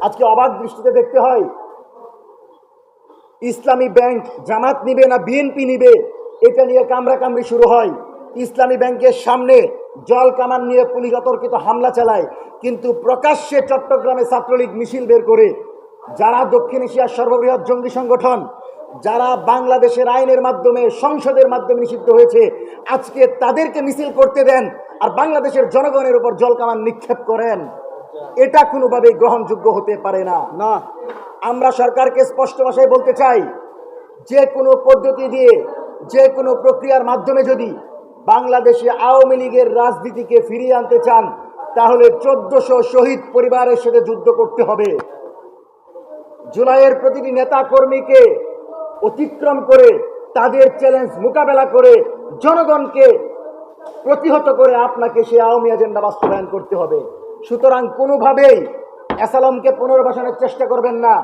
আজকে অবাক দৃষ্টিতে দেখতে হয়, ইসলামী ব্যাংক জামাত নিবে না বিএনপি নিবে, এটা নিয়ে কামড়াকামড়ি শুরু হয়। ইসলামী ব্যাংকের সামনে জল কামান নিয়ে পুলিশ অতর্কিত হামলা চালায়, কিন্তু প্রকাশ্যে চট্টগ্রামে ছাত্রলীগ মিছিল বের করে, যারা দক্ষিণ এশিয়ার সর্ববৃহৎ জঙ্গি সংগঠন, যারা বাংলাদেশের আইনের মাধ্যমে সংসদের মাধ্যমে নিষিদ্ধ হয়েছে, আজকে তাদেরকে মিছিল করতে দেন আর বাংলাদেশের জনগণের উপর জল কামান নিক্ষেপ করেন। এটা কোনোভাবেই গ্রহণযোগ্য হতে পারে না। আমরা সরকারকে স্পষ্ট ভাষায় বলতে চাই, যে কোনো পদ্ধতি দিয়ে, যে কোনো প্রক্রিয়ার মাধ্যমে যদি বাংলাদেশে আওয়ামী লীগের রাজনীতিকে ফিরিয়ে আনতে চান, তাহলে 1400 শহীদ পরিবারের সাথে যুদ্ধ করতে হবে। জুলাইয়ের প্রতিটি নেতা কর্মীকে অতিক্রম করে, তাদের চ্যালেঞ্জ মোকাবেলা করে, জনগণকে প্রতিহত করে আপনাকে সেই আওয়ামী এজেন্ডা বাস্তবায়ন করতে হবে। সুতরাং কোনোভাবেই এসালামকে পুনর্বাসনের চেষ্টা করবেন না।